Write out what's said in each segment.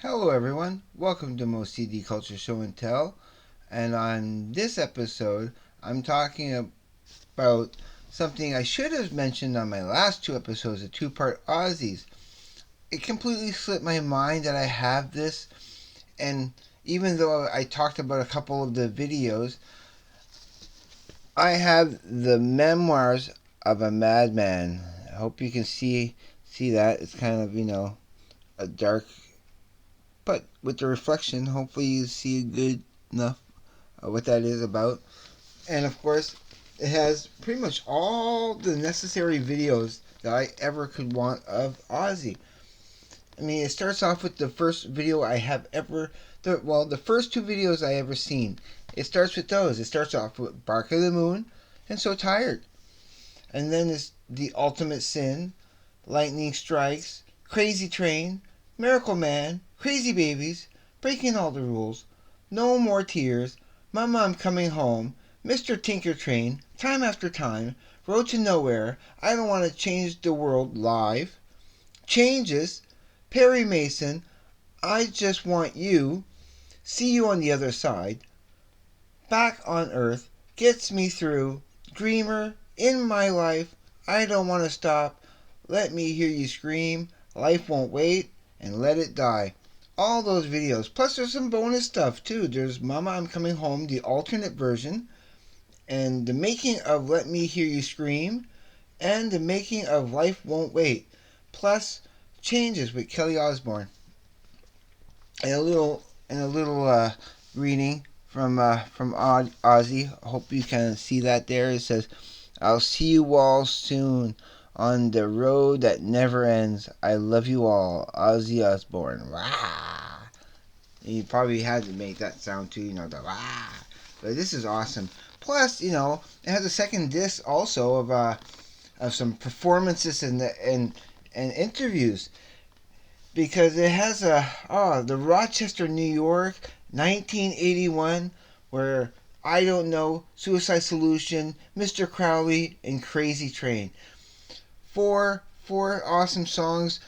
Hello, everyone. Welcome to Moe'S CD Culture Show and Tell. And on this episode, I'm talking about something I should have mentioned on my last two episodes, the two-part Ozzy's. It completely slipped my mind that I have this, and even though I talked about a couple of the videos, I have the Memoirs of a Madman. I hope you can see that. It's kind of a dark, but with the reflection, hopefully you see good enough what that is about. And of course, it has pretty much all the necessary videos that I ever could want of Ozzy. I mean, it starts off with the first video I have ever. The first two videos I ever seen. It starts with those. It starts off with Bark of the Moon and So Tired. And then it's The Ultimate Sin, Lightning Strikes, Crazy Train, Miracle Man, Crazy Babies, Breaking All the Rules, No More Tears, Mama I'm Coming Home, Mr. Tinker Train, Time After Time, Road to Nowhere, I Don't Want to Change the World Live, Changes, Perry Mason, I Just Want You, See You on the Other Side, Back on Earth, Gets Me Through, Dreamer, In My Life, I Don't Want to Stop, Let Me Hear You Scream, Life Won't Wait, and Let It Die. All those videos. Plus, there's some bonus stuff too. There's Mama I'm Coming Home, the alternate version, and the making of Let Me Hear You Scream, and the making of Life Won't Wait. Plus, changes with Kelly Osbourne. And a little reading from Ozzy. I hope you can see that there. It says, "I'll see you all soon on the road that never ends. I love you all, Ozzy Osbourne." Rah! You probably had to make that sound too, the rah. But this is awesome. Plus, it has a second disc also of some performances and interviews, because it has the Rochester, New York, 1981, where I Don't Know, Suicide Solution, Mr. Crowley, and Crazy Train. Four awesome songs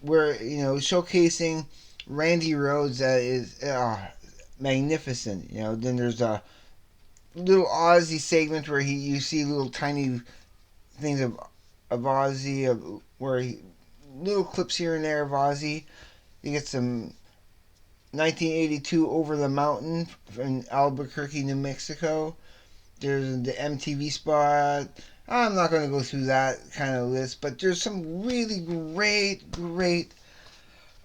where showcasing Randy Rhoads that is magnificent. Then there's a little Ozzy segment where you see little tiny things of Ozzy, little clips here and there of Ozzy. You get some 1982 Over the Mountain in Albuquerque, New Mexico. There's the MTV spot. I'm not going to go through that kind of list, but there's some really great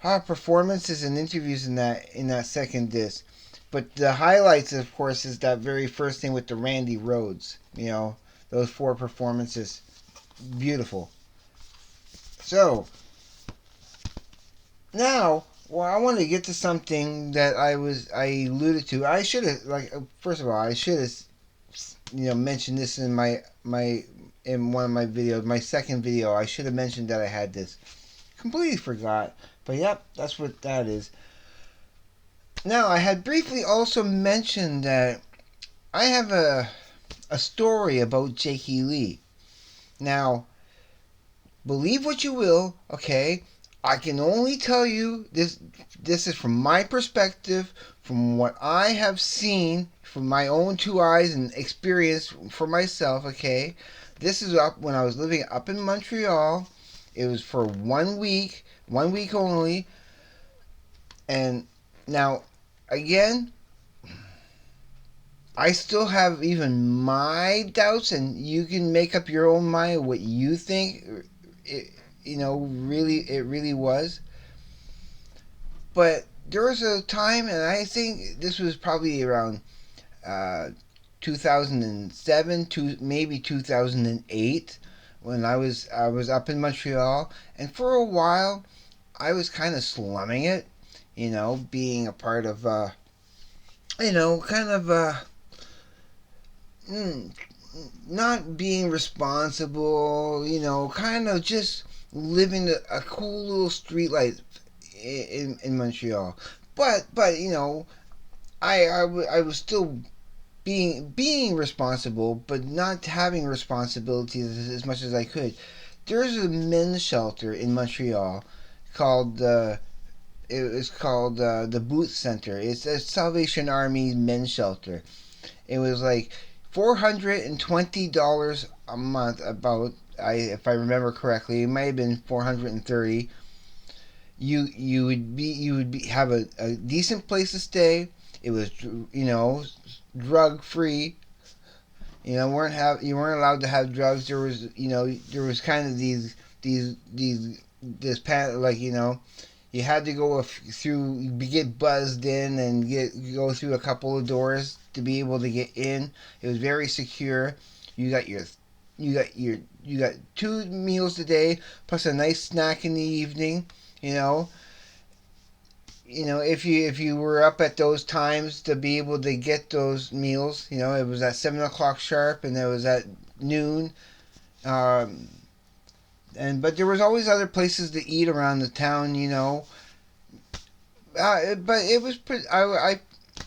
performances and interviews in that second disc. But the highlights, of course, is that very first thing with the Randy Rhoads. Those four performances, beautiful. So now, well, I want to get to something that I alluded to. I should have, first of all, I should have mentioned this in my in one of my videos, my second video. I should have mentioned that I had this. Completely forgot. But yep, that's what that is. Now, I had briefly also mentioned that I have a story about Jakey Lee. Now, believe what you will, okay? I can only tell you this. This is from my perspective, from what I have seen from my own two eyes and experienced for myself. Okay, this is up when I was living up in Montreal. It was for 1 week only. And now, again, I still have even my doubts, and you can make up your own mind what you think. It really was. But there was a time, and I think this was probably around uh, 2007 to maybe 2008, when I was up in Montreal, and for a while I was kind of slumming it, being a part of kind of mm, not being responsible, kind of just living a cool little street life in Montreal. But I was still being responsible, but not having responsibilities as much as I could. There's a men's shelter in Montreal called It was called the Boot Center. It's a Salvation Army men's shelter. It was like $420 a month. About if I remember correctly, it might have been 430. You would have a decent place to stay. It was drug free. You weren't allowed to have drugs. There was kind of these this pan like you had to go through get buzzed in and go through a couple of doors to be able to get in. It was very secure. You got your you got 2 meals a day plus a nice snack in the evening. You know, if you were up at those times to be able to get those meals, it was at 7 o'clock sharp and it was at noon. Um, but there was always other places to eat around the town. But it was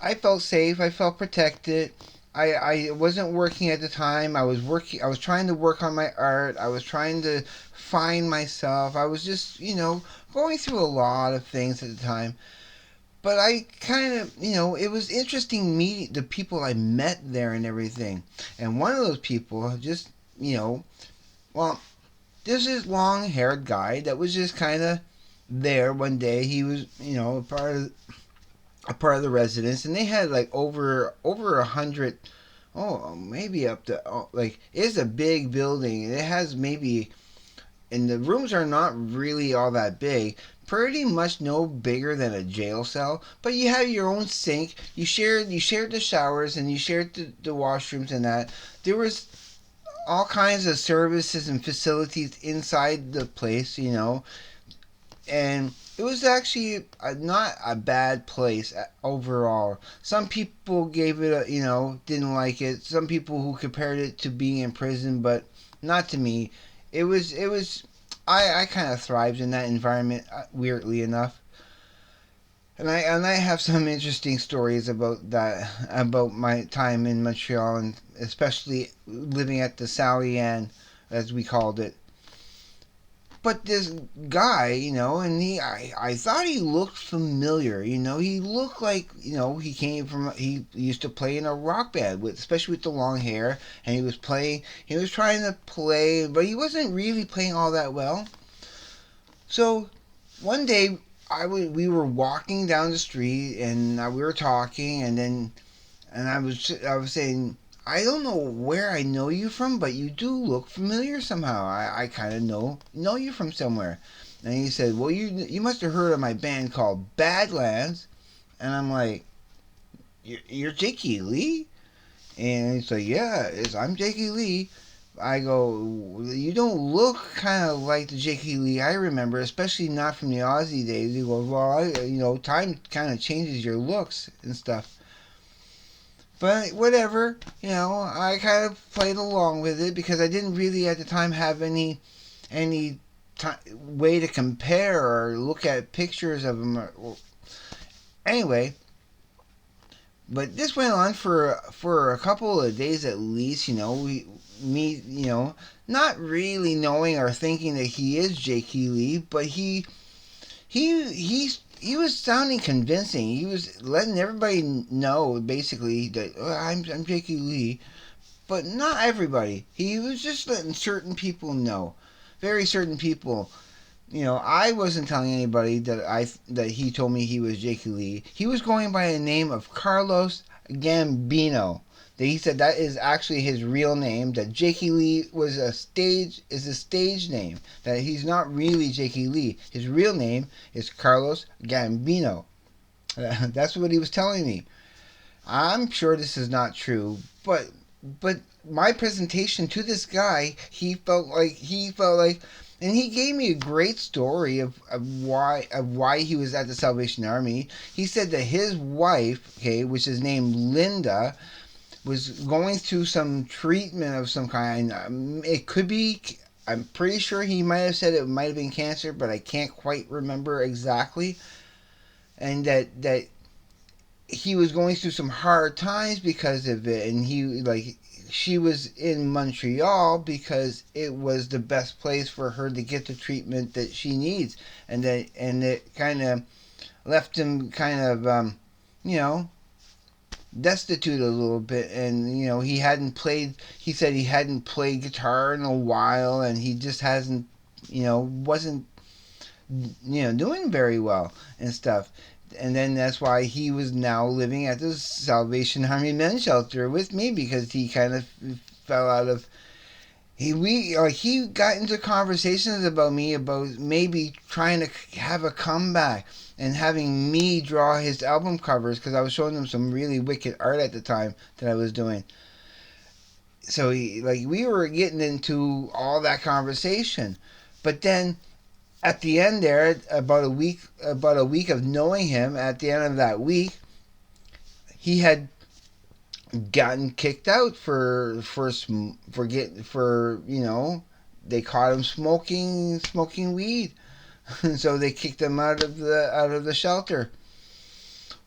I felt safe. I felt protected. I wasn't working at the time. I was trying to work on my art. I was trying to find myself. I was just going through a lot of things at the time. But I kind of, it was interesting meeting the people I met there and everything. And one of those people just, well, there's this long haired guy that was just kind of there one day. He was, a part of the residence, and they had like over 100. Oh, maybe up to like it's a big building. It has maybe, and the rooms are not really all that big. Pretty much no bigger than a jail cell, but you have your own sink. You shared the showers and you shared the washrooms and that. There was all kinds of services and facilities inside the place, and it was actually not a bad place overall. Some people gave it didn't like it. Some people who compared it to being in prison, but not to me. It was I kind of thrived in that environment, weirdly enough. And I have some interesting stories about that, about my time in Montreal, and especially living at the Sally Ann, as we called it. But this guy, and I thought he looked familiar. He looked like he used to play in a rock band with, especially with the long hair, and he was trying to play, but he wasn't really playing all that well. So one day we were walking down the street and we were talking, and I was saying, I don't know where I know you from, but you do look familiar somehow. I kind of know you from somewhere. And he said, well, you must have heard of my band called Badlands. And I'm like, you're Jakey Lee? And he's like, yeah, I'm Jakey Lee. I go, you don't look kind of like the Jakey Lee I remember, especially not from the Ozzy days. He goes, well, time kind of changes your looks and stuff. But whatever, I kind of played along with it because I didn't really at the time have any way to compare or look at pictures of him. Anyway, but this went on for a couple of days at least. Not really knowing or thinking that he is J.K. Lee, but he was sounding convincing. He was letting everybody know basically that I'm J.K. Lee, but not everybody. He was just letting certain people know, very certain people. I wasn't telling anybody that he told me he was J.K. Lee. He was going by the name of Carlos Gambino. That he said that is actually his real name. That J.K. Lee is a stage name. That he's not really J.K. Lee. His real name is Carlos Gambino. That's what he was telling me. I'm sure this is not true, but my presentation to this guy, he felt like, and he gave me a great story of why he was at the Salvation Army. He said that his wife, okay, which is named Linda, was going through some treatment of some kind. It could be. I'm pretty sure he might have said it might have been cancer, but I can't quite remember exactly. And that he was going through some hard times because of it, and she was in Montreal because it was the best place for her to get the treatment that she needs, and that kind of left him kind of, you know, destitute a little bit. And, he hadn't played, he said he hadn't played guitar in a while, and he just hasn't, wasn't, doing very well and stuff. And then that's why he was now living at the Salvation Army men's shelter with me, because he kind of fell out of he got into conversations about me about maybe trying to have a comeback and having me draw his album covers, because I was showing him some really wicked art at the time that I was doing. So we were getting into all that conversation, but then at the end there, about a week of knowing him, at the end of that week, he had gotten kicked out for they caught him smoking weed. So they kicked him out of the shelter.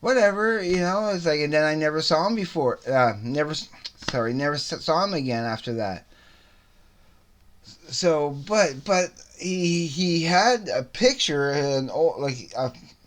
Whatever, it's like, and then I never saw him before. Never saw him again after that. So, but he had a picture,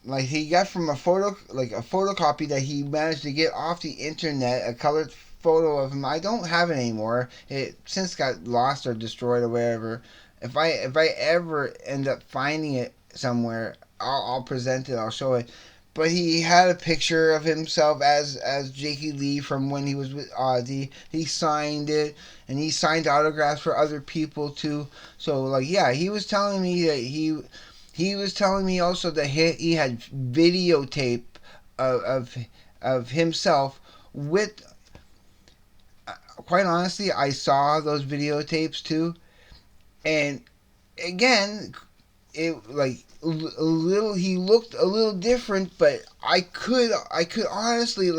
like he got from a photocopy that he managed to get off the internet, a colored photo of him. I don't have it anymore. It since got lost or destroyed or whatever. If I ever end up finding it somewhere, I'll present it. I'll show it. But he had a picture of himself as Jakey Lee from when he was with Ozzy. He signed it, and he signed autographs for other people too. So yeah, he was telling me that he was telling me also that he had videotape of himself with. Quite honestly, I saw those videotapes too, and again, it a little, he looked a little different, but I could honestly,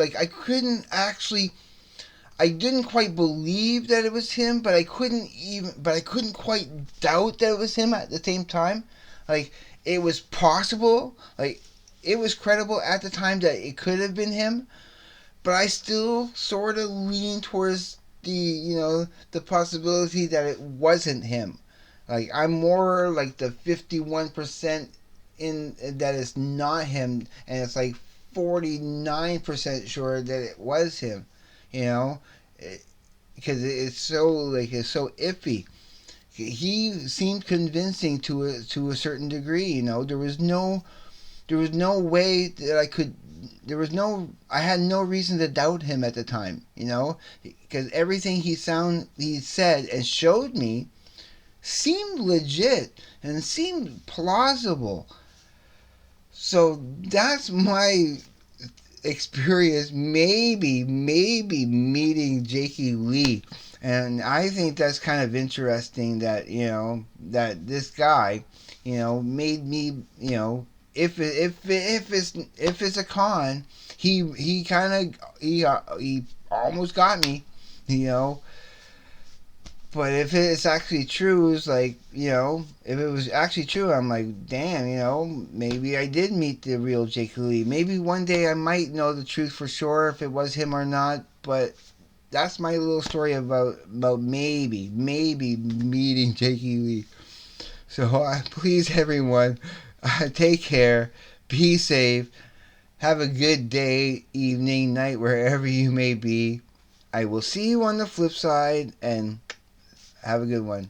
I didn't quite believe that it was him, but I couldn't quite doubt that it was him at the same time. Like, it was possible, it was credible at the time that it could have been him, but I still sort of lean towards the possibility that it wasn't him. Like, I'm more like the 51% in that it's not him, and it's like 49% sure that it was him. You know, because it's so iffy. He seemed convincing to a certain degree. There was no way that I could. I had no reason to doubt him at the time. Because everything he said and showed me seemed legit and seemed plausible. So that's my experience, maybe meeting Jakey Lee. And I think that's kind of interesting that, that this guy, made me, if it's a con, he kind of, he almost got me, you know. But if it's actually true, it's like, if it was actually true, I'm like, damn, maybe I did meet the real Jake Lee. Maybe one day I might know the truth for sure if it was him or not. But that's my little story about maybe meeting Jakey Lee. So please, everyone, take care, be safe, have a good day, evening, night, wherever you may be. I will see you on the flip side, and have a good one.